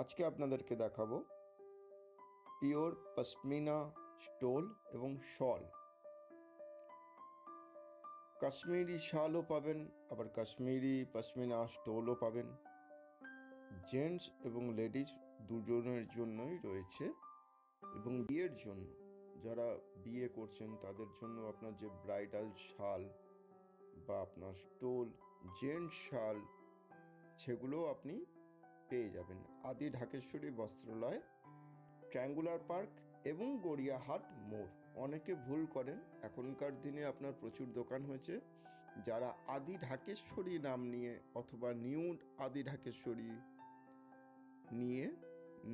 আজকে আপনাদেরকে দেখাবো পিওর পশমিনা স্টোল এবং শল। কাশ্মীরি শালও পাবেন, আবার কাশ্মীরি পশমিনা স্টোলও পাবেন। জেন্টস এবং লেডিস দুজনের জন্যই রয়েছে। এবং বিয়ের জন্য, যারা বিয়ে করছেন তাদের জন্য আপনার যে ব্রাইডাল শাল বা আপনার স্টোল, জেন্টস শাল, সেগুলোও আপনি পেয়ে যাবেন আদি ঢাকেশ্বরী বস্ত্রালয়, ট্রায়াঙ্গুলার পার্ক এবং গড়িয়াহাট মোড়। অনেকে ভুল করেন, এখনকার দিনে আপনার প্রচুর দোকান হয়েছে যারা আদি ঢাকেশ্বরী নাম নিয়ে অথবা নিউ আদি ঢাকেশ্বরী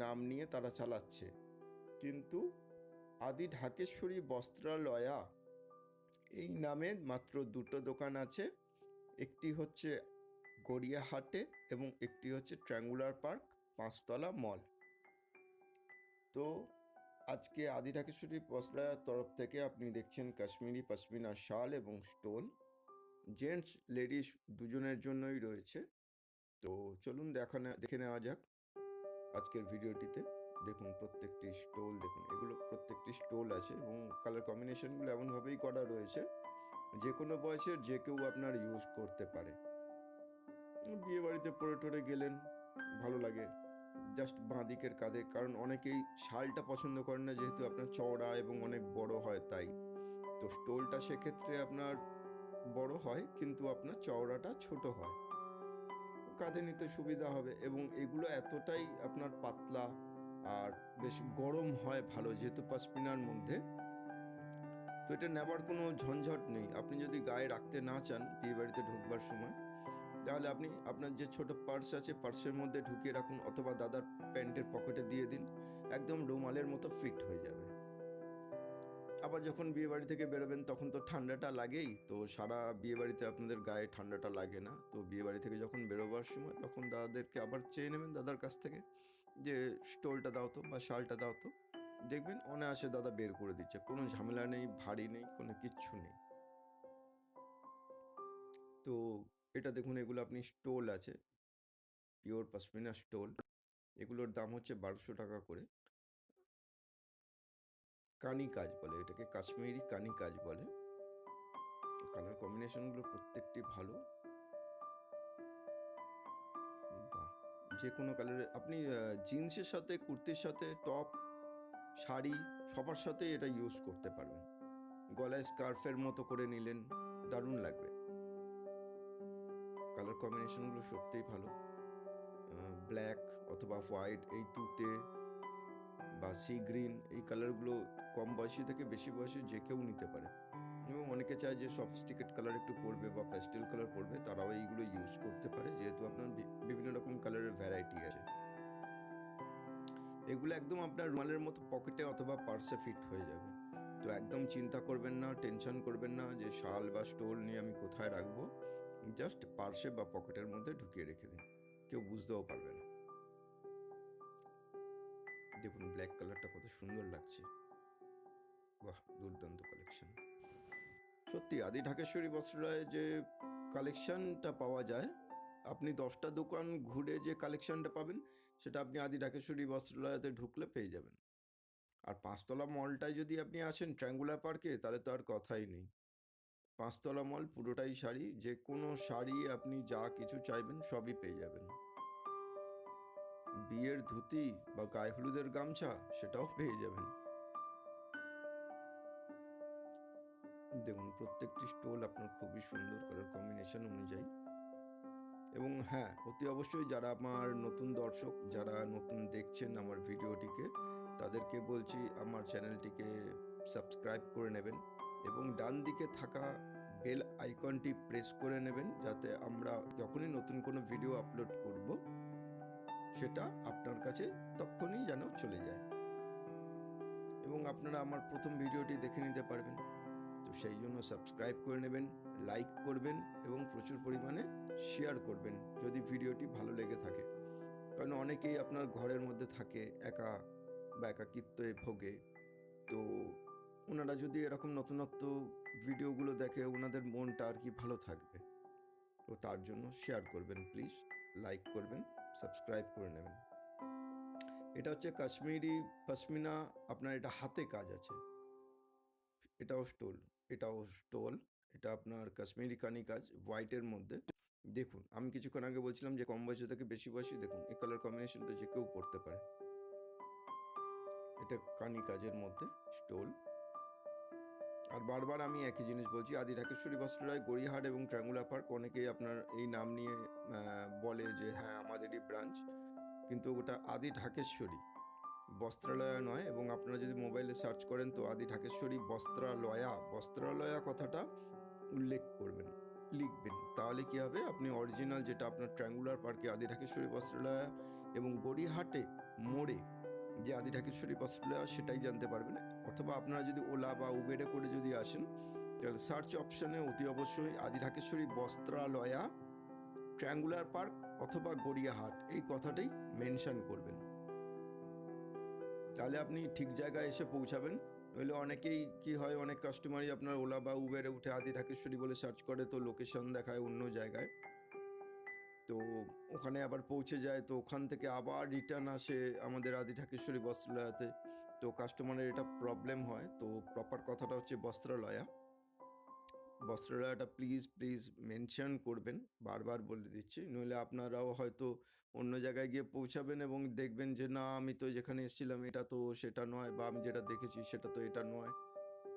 নাম নিয়ে তারা চালাচ্ছে, কিন্তু আদি ঢাকেশ্বরী বস্ত্রালয়া এই নামে মাত্র দুটো দোকান আছে। একটি হচ্ছে গড়িয়াহাটে এবং একটি হচ্ছে ট্রায়াঙ্গুলার পার্ক, 5তলা মল। তো আজকে আদি ঢাকেশ্বরী বস্ত্রালয়ের তরফ থেকে আপনি দেখছেন কাশ্মীরি পশমিনা শাল এবং স্টোল, জেন্টস লেডিস দুজনের জন্যই রয়েছে। তো চলুন দেখে নেওয়া যাক আজকের ভিডিওটিতে। দেখুন প্রত্যেকটি স্টোল, দেখুন এগুলো প্রত্যেকটি স্টোল আছে এবং কালার কম্বিনেশনগুলো এমনভাবেই করা রয়েছে যে কোনো বয়সের যে কেউ আপনার ইউজ করতে পারে। বিয়ে বাড়িতে পরে টরে গেলেন, ভালো লাগে জাস্ট বাঁ দিকের কাঁধে, কারণ অনেকেই শালটা পছন্দ করেন না যেহেতু আপনার চওড়া এবং অনেক বড় হয়, তাই তো স্টোলটা সেক্ষেত্রে আপনার বড় হয় কিন্তু আপনার চওড়াটা ছোট হয়, কাঁধে নিতে সুবিধা হবে। এবং এগুলো এতটাই আপনার পাতলা আর বেশ গরম হয় ভালো, যেহেতু পশমিনার মধ্যে, তো এটা নেবার কোনো ঝঞ্ঝট নেই। আপনি যদি গায়ে রাখতে না চান বিয়ে বাড়িতে ঢুকবার সময়, তাহলে আপনি আপনার যে ছোট পার্স আছে পার্সের মধ্যে ঢুকিয়ে রাখুন অথবা দাদার প্যান্টের পকেটে দিয়ে দিন, একদম রুমালের মতো ফিট হয়ে যাবে। আবার যখন বিয়ে বাড়ি থেকে বেরোবেন তখন তো ঠান্ডাটা লাগেই, তো সারা বিয়ে বাড়িতে আপনাদের গায়ে ঠান্ডাটা লাগে না। তো বিয়ে বাড়ি থেকে যখন বেরোবার সময় তখন দাদাদেরকে আবার চেয়ে নেবেন দাদার কাছ থেকে যে স্টোলটা দাও তো বা শালটা দাও তো, দেখবেন অনায়াসে দাদা বের করে দিচ্ছে, কোনো ঝামেলা নেই, ভারী নেই, কোনো কিচ্ছু নেই। তো এটা দেখুন, এগুলো আপনি স্টোল আছে, পিওর পশমিনা স্টোল, এগুলোর দাম হচ্ছে 1200 টাকা করে। কানি কাজ বলে এটাকে, কাশ্মীরি কানি কাজ বলে। কালার কম্বিনেশনগুলো প্রত্যেকটি ভালো, বাহ, যে কোনো কালারের আপনি জিন্সের সাথে, কুর্তির সাথে, টপ, শাড়ি, সবার সাথে এটা ইউজ করতে পারবেন। গলায় স্কার্ফের মতো করে নিলেন, দারুণ লাগবে। কালার কম্বিনেশনগুলো সত্যিই ভালো, ব্ল্যাক অথবা হোয়াইট, এই তুতে বা সি গ্রিন, এই কালারগুলো কম বয়সী থেকে বেশি বয়সী যে কেউ নিতে পারে। এবং অনেকে চায় যে সফিস্টিকেট কালার একটু পরবে বা প্যাস্টেল কালার পরবে, তারাও এইগুলো ইউজ করতে পারে, যেহেতু আপনার বিভিন্ন রকম কালারের ভ্যারাইটি আছে। এগুলো একদম আপনার রুমালের মতো পকেটে অথবা পার্সে ফিট হয়ে যাবে। তো একদম চিন্তা করবেন না, টেনশন করবেন না যে শাল বা স্টোল নিয়ে আমি কোথায় রাখবো, জাস্ট পার্সে বা পকেটের মধ্যে ঢুকিয়ে রেখে দিন, কেউ বুঝতেও পারবে না। দেখুন ব্ল্যাক কালারটা কত সুন্দর লাগছে, বাহ, দুর্দান্ত কালেকশন। সত্যি আদি ঢাকেশ্বরী বস্ত্রালয়ে যে কালেকশনটা পাওয়া যায়, আপনি 10টা দোকান ঘুরে যে কালেকশনটা পাবেন সেটা আপনি আদি ঢাকেশ্বরী বস্ত্রালয়তে ঢুকলে পেয়ে যাবেন। আর 5তলা মলটায় যদি আপনি আসেন ট্রায়াঙ্গুলার পার্কে, তাহলে তো আর কথাই নেই। 5তলা মল পুরোটাই শাড়ি, যে কোনো শাড়ি আপনি যা কিছু চাইবেন সবই পেয়ে যাবেন। বিয়ের ধুতি বা গায়ে হলুদের গামছা সেটাও পেয়ে যাবেন। দেখুন প্রত্যেকটি স্টোল আপনার খুবই সুন্দর কালার কম্বিনেশন অনুযায়ী। এবং হ্যাঁ, অতি অবশ্যই যারা আমার নতুন দর্শক, যারা নতুন দেখছেন আমার ভিডিওটিকে, তাদেরকে বলছি আমার চ্যানেলটিকে সাবস্ক্রাইব করে নেবেন এবং ডান দিকে থাকা বেল আইকনটি প্রেস করে নেবেন, যাতে আমরা যখনই নতুন কোনো ভিডিও আপলোড করব সেটা আপনার কাছে তখনই যেন চলে যায় এবং আপনারা আমার প্রথম ভিডিওটি দেখে নিতে পারবেন। তো সেই জন্য সাবস্ক্রাইব করে নেবেন, লাইক করবেন এবং প্রচুর পরিমাণে শেয়ার করবেন যদি ভিডিওটি ভালো লেগে থাকে। কারণ অনেকেই আপনার ঘরের মধ্যে থাকে, একা বা একাকিত্বে ভোগে, তো ওনারা যদি এরকম নতুনত্ব ভিডিওগুলো দেখে ওনাদের মনটা আর কি ভালো থাকবে। তো তার জন্য শেয়ার করবেন প্লিজ, লাইক করবেন, সাবস্ক্রাইব করে নেবেন। এটা হচ্ছে কাশ্মীরি পশমিনা, আপনার এটা হাতে কাজ আছে। এটাও স্টোল, এটাও স্টোল। এটা আপনার কাশ্মীরি কানি কাজ হোয়াইটের মধ্যে। দেখুন, আমি কিছুক্ষণ আগে বলছিলাম যে কম বয়সী থেকে বেশি বয়সী, দেখুন এই কালার কম্বিনেশনটা যে কেউ পরতে পারে। এটা কানি কাজের মধ্যে স্টোল। আর বারবার আমি একই জিনিস বলছি, আদি ঢাকেশ্বরী বস্ত্রালয়, গড়িয়াহাট এবং ট্রায়াঙ্গুলার পার্ক, অনেকেই আপনার এই নাম নিয়ে বলে যে হ্যাঁ আমাদেরই ব্রাঞ্চ, কিন্তু ওটা আদি ঢাকেশ্বরী বস্ত্রালয় নয়। এবং আপনারা যদি মোবাইলে সার্চ করেন তো আদি ঢাকেশ্বরী বস্ত্রালয়া কথাটা উল্লেখ করবেন, লিখবেন, তাহলে কি হবে, আপনি অরিজিনাল যেটা আপনার ট্রায়াঙ্গুলার পার্কে আদি ঢাকেশ্বরী বস্ত্রালয় এবং গড়িয়াহাটে মোড়ে যে আদি ঢাকেশ্বরী বস্ত্রালয় সেটাই জানতে পারবেন। অথবা আপনারা যদি ওলা বা উবেরে করে যদি আসেন, তাহলে সার্চ অপশনে অতি অবশ্যই আদি ঢাকেশ্বরী বস্ত্রালয়া, ট্রায়াঙ্গুলার পার্ক অথবা গড়িয়াহাট এই কথাটাই মেনশন করবেন, তাহলে আপনি ঠিক জায়গায় এসে পৌঁছাবেন। নইলে অনেকেই কি হয়, অনেক কাস্টমারই আপনার ওলা বা উবেরে উঠে আদি ঢাকেশ্বরী বলে সার্চ করে, তো লোকেশন দেখায় অন্য জায়গায়, তো ওখানে আবার পৌঁছে যায়, তো ওখান থেকে আবার রিটার্ন আসে আমাদের আদি ঢাকেশ্বরী বস্ত্রালয়াতে, তো কাস্টমারের এটা প্রবলেম হয়। তো প্রপার কথাটা হচ্ছে বস্ত্রালয়টা প্লিজ প্লিজ মেনশন করবেন, বারবার বলে দিচ্ছি, নইলে আপনারাও হয়তো অন্য জায়গায় গিয়ে পৌঁছাবেন এবং দেখবেন যে না আমি তো যেখানে এসেছিলাম এটা তো সেটা নয়, বা আমি যেটা দেখেছি সেটা তো এটা নয়,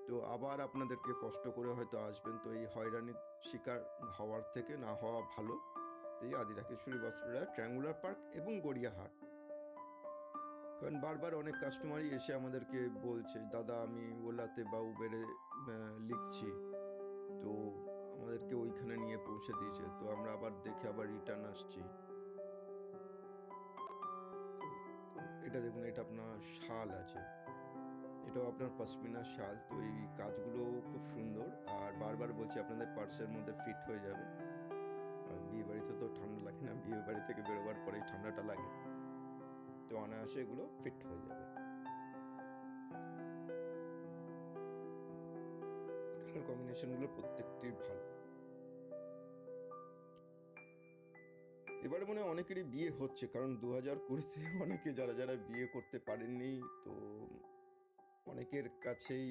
তো আবার আপনাদেরকে কষ্ট করে হয়তো আসবেন। তো এই হয়রানির শিকার হওয়ার থেকে না হওয়া ভালো। এই আদি ঢাকেশ্বরী বস্ত্রালয়, ট্রায়াঙ্গুলার পার্ক এবং গড়িয়াহাট। কারণ বারবার অনেক কাস্টমারই এসে আমাদেরকে বলছে দাদা আমি ওলাতে বা উবেরে লিখছি, তো আমাদেরকে ওইখানে নিয়ে পৌঁছে দিয়েছে, তো আমরা আবার দেখে আবার রিটার্ন আসছি। তো এটা দেখুন, এটা আপনার শাল আছে, এটাও আপনার পশমিনা শাল। তো এই কাজগুলো খুব সুন্দর, আর বারবার বলছি আপনাদের পার্সের মধ্যে ফিট হয়ে যাবে। আর বিয়ে বাড়িতে তো ঠান্ডা লাগে না, বিয়ে বাড়ি থেকে বেরোবার পরেই ঠান্ডাটা লাগে, তো অনায়াসে এগুলো ফিট হয়ে যাবে। কালার কম্বিনেশনগুলো প্রত্যেকটি ভালো। এবারে মনে হয় অনেকেরই বিয়ে হচ্ছে, কারণ 2020-তে অনেকে যারা যারা বিয়ে করতে পারেননি, তো অনেকের কাছেই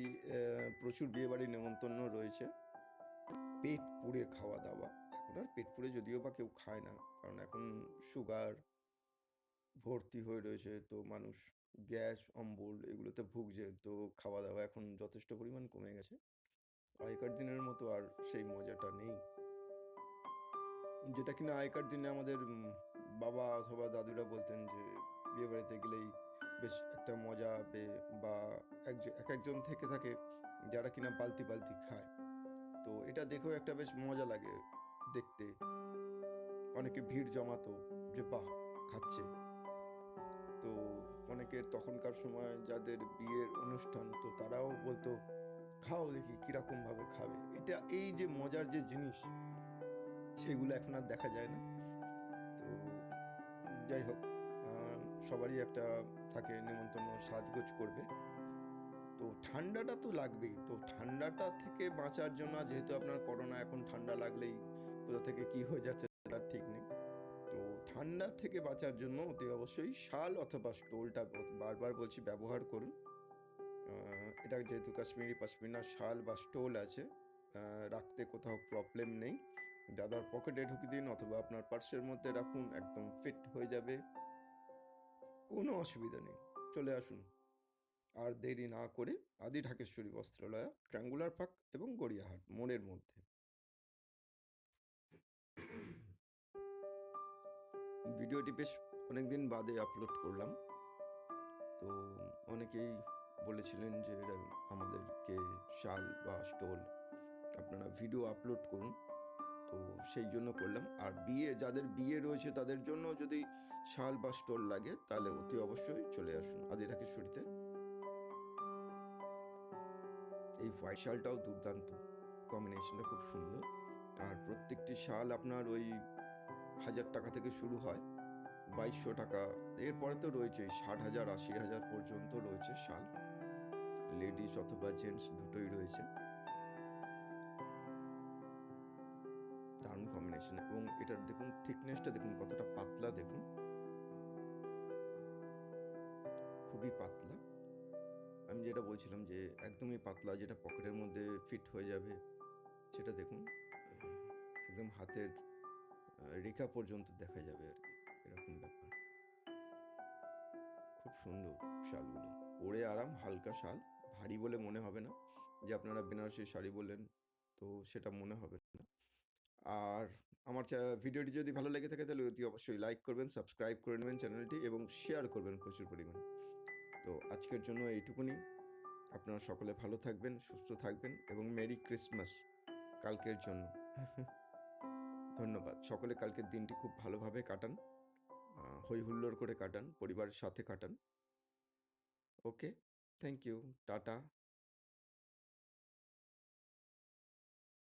প্রচুর বিয়ে বাড়ির নেমন্তন্ন রয়েছে। পেট পুড়ে খাওয়া দাওয়া, এখন আর পেট পুড়ে যদিও বা কেউ খায় না, কারণ এখন সুগার ভর্তি হয়ে রয়েছে, তো মানুষ গ্যাস অম্বল এগুলোতে ভুগছে, তো খাওয়া দাওয়া এখন যথেষ্ট পরিমাণ কমে গেছে। আগেকার দিনের মতো আর সেই মজাটা নেই, যেটা কিনা আগেকার দিনে আমাদের বাবা অথবা দাদুরা বলতেন যে বিয়ে বাড়িতে গেলেই বেশ একটা মজা হবে, বা এক একজন থেকে থাকে যারা কিনা পালতি পালতি খায়, তো এটা দেখেও একটা বেশ মজা লাগে দেখতে। অনেকে ভিড় জমাতো যে বাহ খাচ্ছে, তো অনেকে তখনকার সময় যাদের বিয়ের অনুষ্ঠান, তো তারাও বলতো খাও দেখি কিরকম ভাবে খাবে। এটা এই যে মজার যে জিনিস সেগুলো এখন আর দেখা যায় না। তো যাই হোক, সবারই একটা থাকে নেমন্তন্ন, সাজগোজ করবে, তো ঠান্ডাটা তো লাগবেই। তো ঠান্ডাটা থেকে বাঁচার জন্য, যেহেতু আপনার করোনা, এখন ঠান্ডা লাগলেই কোথা থেকে কি হয়ে যাচ্ছে তার ঠিক নেই, তো ঠান্ডা থেকে বাঁচার জন্য অতি অবশ্যই শাল অথবা স্টোলটা বারবার বলছি ব্যবহার করুন। এটা যেহেতু কাশ্মীরি পশমিনা শাল বা স্টোল আছে, রাখতে কোথাও প্রবলেম নেই, দাদার পকেটে ঢুকিয়ে দিন অথবা আপনার পার্সের মধ্যে রাখুন, একদম ফিট হয়ে যাবে, কোনো অসুবিধা নেই। চলে আসুন আর দেরি না করে আদি ঢাকেশ্বরী বস্ত্রালয়, ট্রায়াঙ্গুলার পার্ক এবং গড়িয়াহাট মোড়ের মধ্যে। ভিডিওটি বেশ অনেকদিন বাদে আপলোড করলাম, তো অনেকেই বলেছিলেন যে এরা আমাদেরকে শাল বা স্টোল আপনারা ভিডিও আপলোড করুন, তো সেই জন্য করলাম। আর যাদের বিয়ে রয়েছে তাদের জন্য যদি শাল বা স্টোল লাগে, তাহলে অতি অবশ্যই চলে আসুন আদি ঢাকেশ্বরীতে। এই হোয়াইট শালটাও দুর্দান্ত, কম্বিনেশনটা খুব সুন্দর। আর প্রত্যেকটি শাল আপনার ওই 1000 টাকা থেকে শুরু হয়, 2200 টাকা, এরপরে তো রয়েছে 60,000 80,000 পর্যন্ত রয়েছে শাল, লেডিস অথবা জেন্টস দুটোই রয়েছে। দারুণ কম্বিনেশন, এবং এটার দেখুন থিকনেসটা দেখুন কতটা পাতলা, দেখুন খুবই পাতলা। আমি যেটা বলছিলাম যে একদমই পাতলা, যেটা পকেটের মধ্যে ফিট হয়ে যাবে, সেটা দেখুন একদম হাতের রেখা পর্যন্ত দেখা যাবে আর কি, এরকম ব্যাপার। খুব সুন্দর শালগুলো, পরে আরাম, হালকা শাল, ভারী বলে মনে হবে না যে আপনারা বেনারসি শাড়ি বললেন, তো সেটা মনে হবে না। আর আমার ভিডিওটি যদি ভালো লেগে থাকে তাহলে অতি অবশ্যই লাইক করবেন, সাবস্ক্রাইব করে নেবেন চ্যানেলটি এবং শেয়ার করবেন প্রচুর পরিমাণে। তো আজকের জন্য এইটুকুনি। আপনারা সকলে ভালো থাকবেন, সুস্থ থাকবেন এবং মেরি ক্রিসমাস কালকের জন্য। ধন্যবাদ। সকলে কালকের দিনটি খুব ভালোভাবে কাটান, হই হুল্লোড় করে কাটান, পরিবারের সাথে কাটান। ওকে, থ্যাংক ইউ, টাটা।